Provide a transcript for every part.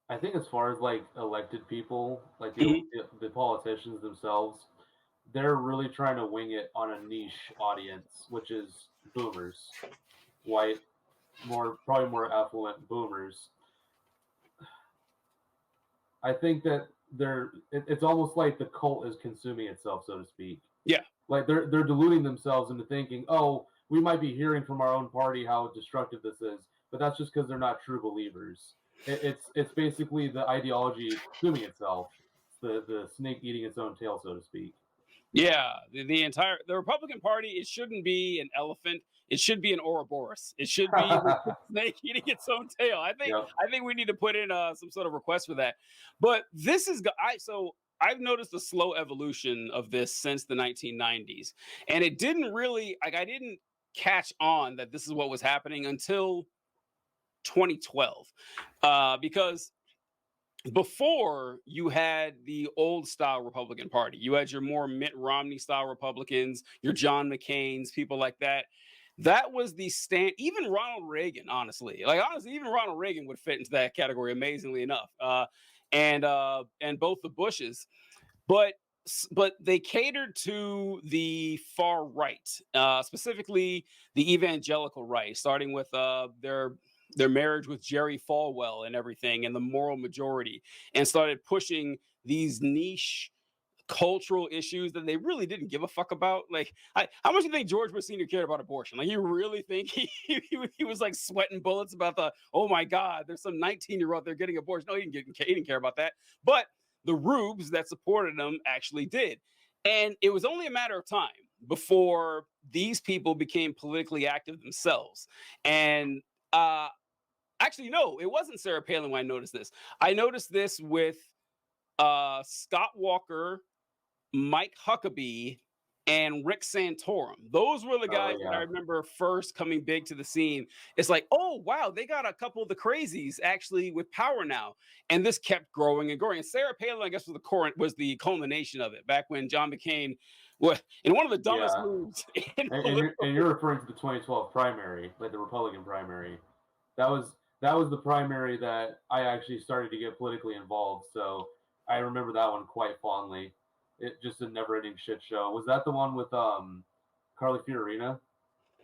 I think as far as like elected people, like Mhm. the politicians themselves, they're really trying to wing it on a niche audience, which is boomers, white, more probably more affluent boomers. I think that it's almost like the cult is consuming itself, so to speak. Yeah. Like they're deluding themselves into thinking, oh, we might be hearing from our own party how destructive this is, but that's just because they're not true believers. It's basically the ideology consuming itself. It's the snake eating its own tail, so to speak. Yeah, the Republican Party, it shouldn't be an elephant. It should be an Ouroboros. It should be the snake eating its own tail. Yep. I think we need to put in some sort of request for that. But this is so I've noticed a slow evolution of this since the 1990s, and it didn't really like I didn't catch on that this is what was happening until 2012, because before you had the old style Republican Party. You had your more Mitt Romney style Republicans, your John McCain's, people like that. That was the stand. Even Ronald Reagan, honestly, even Ronald Reagan would fit into that category, amazingly enough. And both the Bushes, but they catered to the far right, specifically the evangelical right, starting with their marriage with Jerry Falwell and everything, and the moral majority, and started pushing these niche cultural issues that they really didn't give a fuck about. Like, how much do you think George Bush Sr. cared about abortion? Like, you really think he was like sweating bullets about oh my God, there's some 19-year-old there getting abortion? No, he didn't care about that. But the rubes that supported him actually did. And it was only a matter of time before these people became politically active themselves. And actually, no, it wasn't Sarah Palin when I noticed this. I noticed this with Scott Walker, Mike Huckabee, and Rick Santorum. Those were the Oh guys that I yeah. remember first coming big to the scene. It's like, oh wow, they got a couple of the crazies actually with power now, and this kept growing and growing. And Sarah Palin, I guess, was the culmination of it. Back when John McCain was in one of the dumbest Yeah. moves in And political. you're referring to the 2012 primary, like the Republican primary. That was the primary that I actually started to get politically involved. So I remember that one quite fondly. It just a never-ending shit show. Was that the one with Carly Fiorina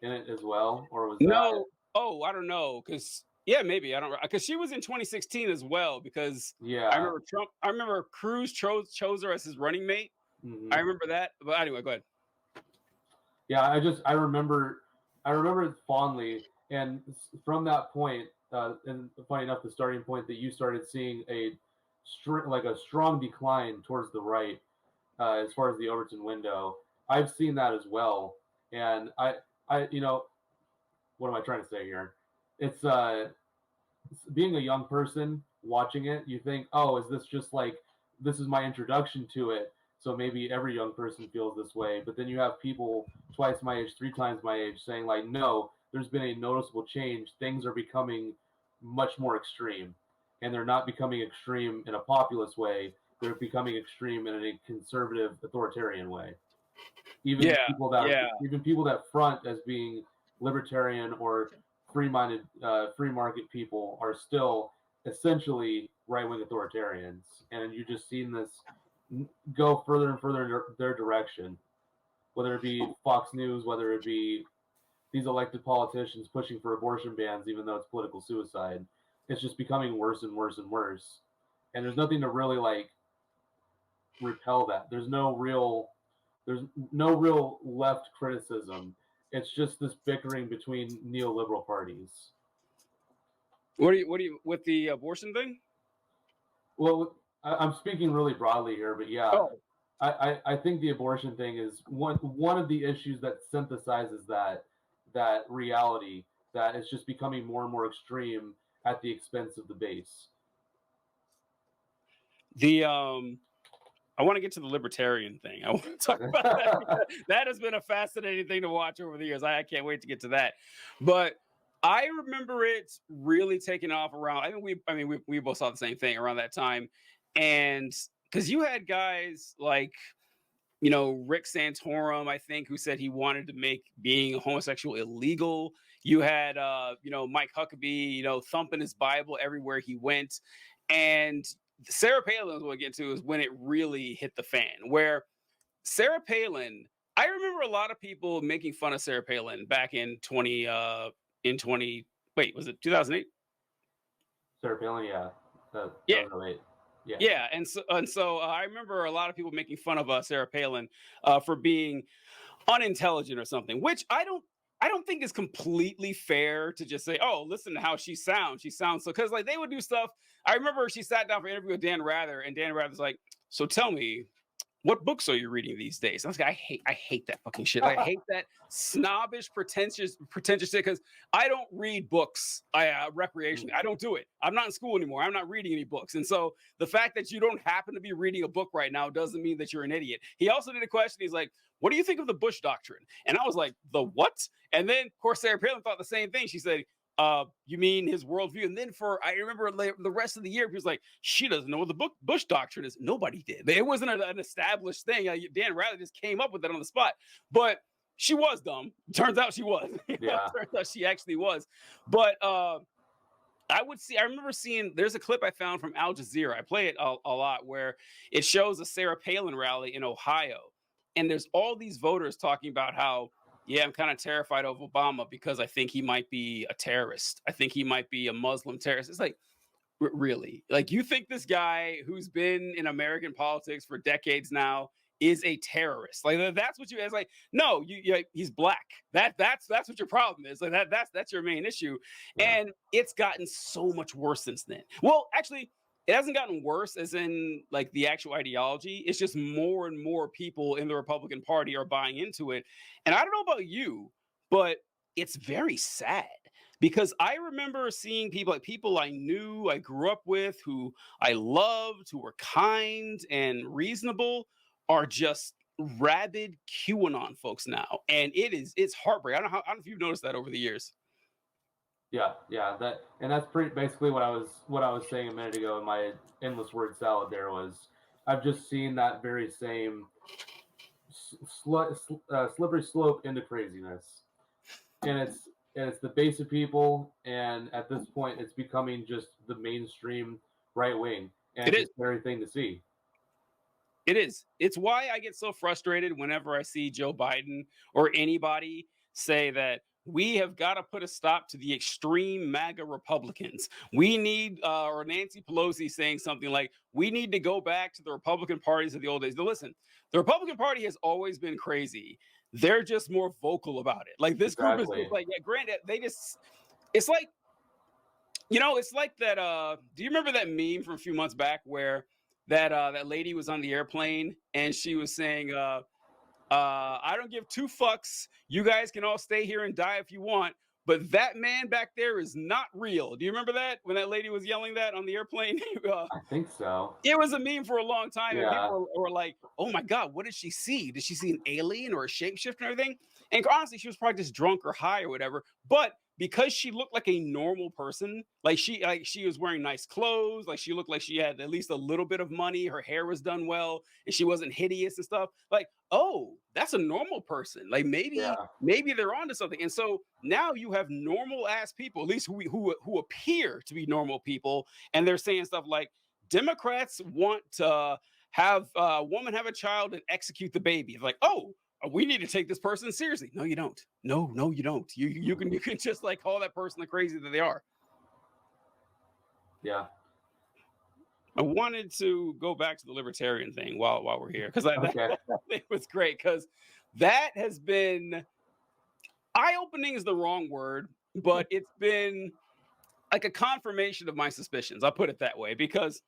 in it as well, or was that? No, oh, I don't know, because yeah, maybe I don't because she was in 2016 as well. Because Yeah. I remember Cruz chose her as his running mate. I Hmm. remember that. But anyway, go ahead. Yeah. I remember it fondly, and from that point, and funny enough, the starting point that you started seeing a strong decline towards the right as far as the Overton window. I've seen that as well, and what am I trying to say here? It's being a young person watching it. You think, oh, is this just like this is my introduction to it? So maybe every young person feels this way. But then you have people twice my age, three times my age, saying like, no, there's been a noticeable change. Things are becoming much more extreme, and they're not becoming extreme in a populist way. They're becoming extreme in a conservative, authoritarian way. Even Yeah, people that yeah. even people that front as being libertarian or free-minded, free market people are still essentially right-wing authoritarians, and you just seen this go further and further in their direction. Whether it be Fox News, whether it be these elected politicians pushing for abortion bans, even though it's political suicide, it's just becoming worse and worse and worse. And there's nothing to really like repel that. There's no real left criticism. It's just this bickering between neoliberal parties. What do you with the abortion thing? Well, I'm speaking really broadly here, but yeah, Oh, I think the abortion thing is one of the issues that synthesizes that reality that is just becoming more and more extreme at the expense of the base. the I want to get to the libertarian thing. I want to talk about that because that has been a fascinating thing to watch over the years. I can't wait to get to that. But I remember it really taking off around. We both saw the same thing around that time, and because you had guys like Rick Santorum, I think, who said he wanted to make being homosexual illegal. You had Mike Huckabee, thumping his Bible everywhere he went. And Sarah Palin, we'll get to, is when it really hit the fan, where Sarah Palin, I remember a lot of people making fun of Sarah Palin back in 20, wait, was it 2008? Sarah Palin, yeah. That Yeah. was 08. Yeah. Yeah, and so I remember a lot of people making fun of Sarah Palin for being unintelligent or something, which I don't think is completely fair to just say, oh, listen to how she sounds. She sounds so, because like they would do stuff. I remember she sat down for an interview with Dan Rather, and Dan Rather's like, so tell me, what books are you reading these days? And I was like, I hate that fucking shit. I hate that snobbish, pretentious shit, because I don't read books recreationally. I don't do it. I'm not in school anymore. I'm not reading any books. And so the fact that you don't happen to be reading a book right now doesn't mean that you're an idiot. He also did a question. He's like, what do you think of the Bush Doctrine? And I was like, the what? And then, of course, Sarah Palin thought the same thing. She said, you mean his worldview? And then I remember the rest of the year, he was like, she doesn't know what the Bush Doctrine is. Nobody did. It wasn't an established thing. Dan Rather just came up with it on the spot. But she was dumb. Turns out she was. Yeah. Turns out she actually was. But I remember seeing, there's a clip I found from Al Jazeera. I play it a lot, where it shows a Sarah Palin rally in Ohio. And there's all these voters talking about how, yeah, I'm kind of terrified of Obama because I think he might be a terrorist. I think he might be a Muslim terrorist. It's like, really? Like, you think this guy who's been in American politics for decades now is a terrorist? Like, that's what it's like, no, he's black. That's what your problem is. Like, that's your main issue. Yeah. And it's gotten so much worse since then. Well, actually, it hasn't gotten worse as in like the actual ideology. It's just more and more people in the Republican Party are buying into it. And I don't know about you, but it's very sad, because I remember seeing people I knew, I grew up with, who I loved, who were kind and reasonable, are just rabid QAnon folks now. And it's heartbreaking. I don't know if you've noticed that over the years. Yeah, that's basically what I was saying a minute ago in my endless word salad. There was, I've just seen that very same slippery slope into craziness, and it's the base of people, and at this point, it's becoming just the mainstream right wing, and it's a scary thing to see. It is. It's why I get so frustrated whenever I see Joe Biden or anybody say that we have got to put a stop to the extreme MAGA Republicans. We need, or Nancy Pelosi saying something like, we need to go back to the Republican parties of the old days. Now, listen, the Republican Party has always been crazy. They're just more vocal about it. Like, this group is like, yeah, granted, it's like, it's like that. Do you remember that meme from a few months back where that lady was on the airplane and she was saying, I don't give two fucks. You guys can all stay here and die if you want, but that man back there is not real. Do you remember that, when that lady was yelling that on the airplane? I think so. It was a meme for a long time. Yeah. And people were like, oh my God, what did she see? Did she see an alien or a shapeshifter and everything? And honestly, she was probably just drunk or high or whatever. But because she looked like a normal person, like she was wearing nice clothes, like she looked like she had at least a little bit of money, her hair was done well, and she wasn't hideous and stuff. Like, oh, that's a normal person. Like, maybe they're onto something. And so now you have normal ass people, at least who appear to be normal people, and they're saying stuff like, Democrats want to have a woman have a child and execute the baby. Like, oh, we need to take this person seriously. No, you don't. No, you don't. You can just like call that person the crazy that they are. Yeah. I wanted to go back to the libertarian thing while we're here, because I think it was great, because that has been eye-opening is the wrong word, but it's been like a confirmation of my suspicions. I'll put it that way, because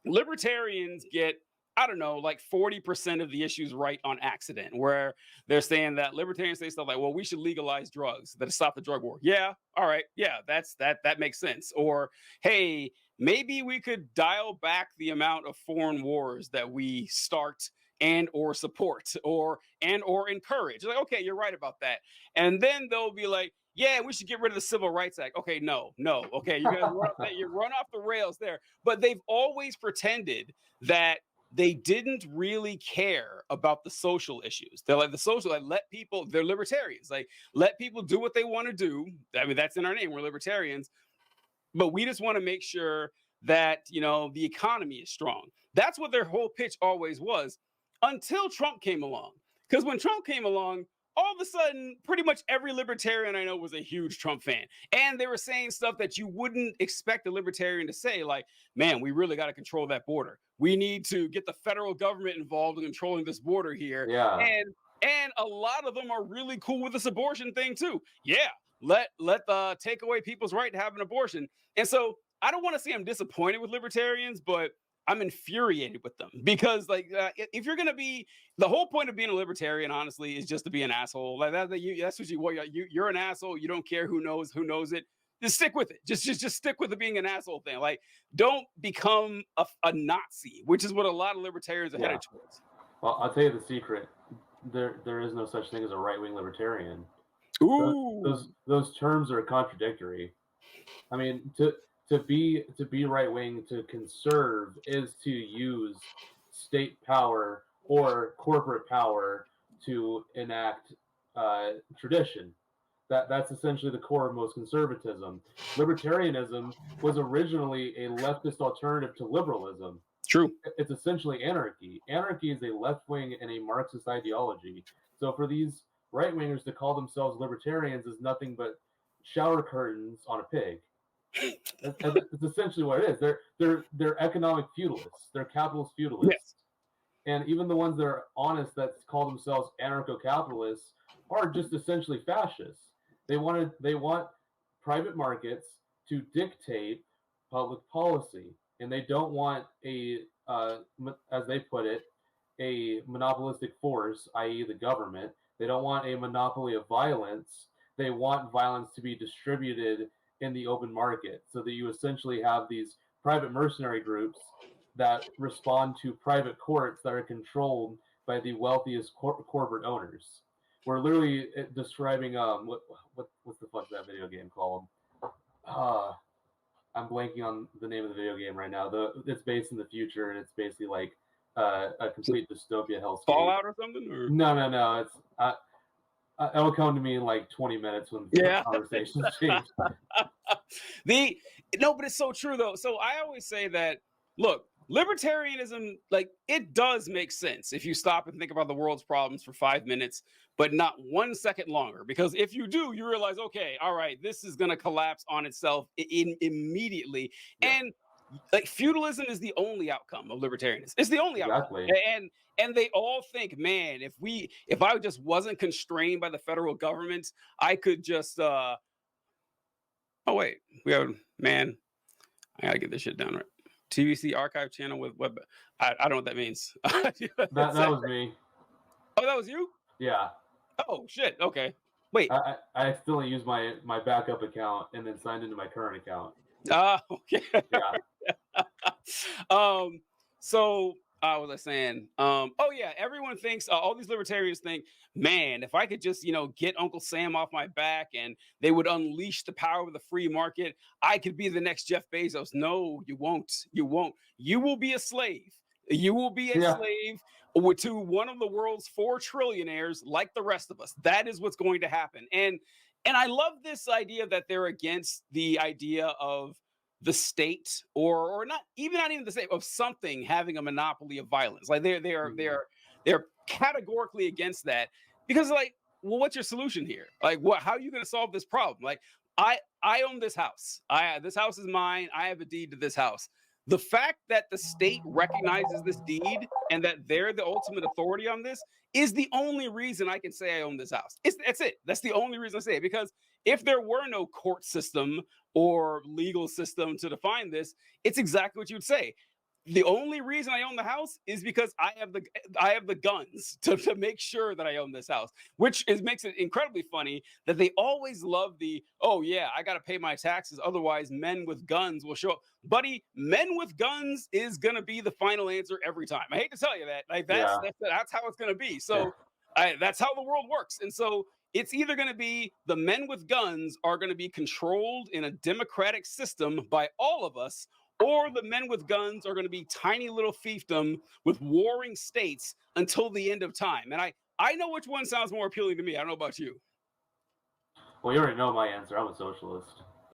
libertarians get, I don't know, like 40% of the issues right on accident, where they're saying that libertarians say stuff like, well, we should legalize drugs to stop the drug war. Yeah. All right. Yeah. That makes sense. Or, hey, maybe we could dial back the amount of foreign wars that we start and or support or encourage. Like, okay, you're right about that. And then they'll be like, yeah, we should get rid of the Civil Rights Act. Okay, no. Okay, you guys run off the rails there. But they've always pretended that they didn't really care about the social issues. They're like they're libertarians. Like, let people do what they want to do. I mean, that's in our name. We're libertarians, but we just want to make sure that, the economy is strong. That's what their whole pitch always was, until Trump came along. Because when Trump came along, all of a sudden, pretty much every libertarian I know was a huge Trump fan. And they were saying stuff that you wouldn't expect a libertarian to say, like, man, we really got to control that border. We need to get the federal government involved in controlling this border here. Yeah. And a lot of them are really cool with this abortion thing too. Yeah, let take away people's right to have an abortion. And so I don't want to say I'm disappointed with libertarians, but I'm infuriated with them, because if you're going to be, the whole point of being a libertarian, honestly, is just to be an asshole. Like that's what you're an asshole. You don't care who knows it. Just stick with it. Just stick with the being an asshole thing. Like, don't become a Nazi, which is what a lot of libertarians are headed towards. Well, I'll tell you the secret. There is no such thing as a right-wing libertarian. Ooh. Those terms are contradictory. I mean, to be right-wing, to conserve, is to use state power or corporate power to enact tradition. That's essentially the core of most conservatism. Libertarianism was originally a leftist alternative to liberalism. True. It's essentially anarchy. Anarchy is a left-wing and a Marxist ideology. So for these right-wingers to call themselves libertarians is nothing but shower curtains on a pig. That's essentially what it is. They're economic feudalists. They're capitalist feudalists. Yes. And even the ones that are honest, that call themselves anarcho-capitalists, are just essentially fascists. They want private markets to dictate public policy, and they don't want as they put it, a monopolistic force, i.e. the government. They don't want a monopoly of violence. They want violence to be distributed in the open market, so that you essentially have these private mercenary groups that respond to private courts that are controlled by the wealthiest corporate owners. We're literally describing what's the fuck that video game called? I'm blanking on the name of the video game right now. It's based in the future, and it's basically like a complete dystopia hellscape. Fallout or something? Or? No. It's it'll come to me in like 20 minutes when the conversations change. But it's so true though. So I always say that, look, libertarianism, like, it does make sense if you stop and think about the world's problems for 5 minutes, but not 1 second longer. Because if you do, you realize, okay, all right, this is going to collapse on itself immediately. Yeah. And like, feudalism is the only outcome of libertarianism. It's the only outcome. And they all think, man, if I just wasn't constrained by the federal government, I could just oh wait, I gotta get this shit down right. TVC archive channel with web. I don't know what that means. that was me. Oh, that was you? Yeah. Oh shit. Okay. Wait. I accidentally used my backup account and then signed into my current account. Okay. Yeah. So what was I saying? Oh yeah, everyone thinks, all these libertarians think, man, if I could just, get Uncle Sam off my back and they would unleash the power of the free market, I could be the next Jeff Bezos. No, you won't. You won't. You will be a slave. You will be a slave to one of the world's 4 trillionaires, like the rest of us. That is what's going to happen. And I love this idea that they're against the idea of the state, or not even the state, of something having a monopoly of violence. Like, they're categorically against that, because, like, well, what's your solution here? Like, how are you going to solve this problem? Like, I own this house. This house is mine. I have a deed to this house. The fact that the state recognizes this deed and that they're the ultimate authority on this is the only reason I can say I own this house. That's it. That's the only reason I say it. Because if there were no court system or legal system to define this, it's exactly what you would say. The only reason I own the house is because I have the guns to make sure that I own this house, which makes it incredibly funny that they always love oh yeah, I got to pay my taxes, otherwise men with guns will show up. Buddy, men with guns is going to be the final answer every time. I hate to tell you that. Like, that's how it's going to be. So that's how the world works. And so it's either going to be the men with guns are going to be controlled in a democratic system by all of us, or the men with guns are going to be tiny little fiefdom with warring states until the end of time. And I know which one sounds more appealing to me. I don't know about you. Well, you already know my answer. I'm a socialist.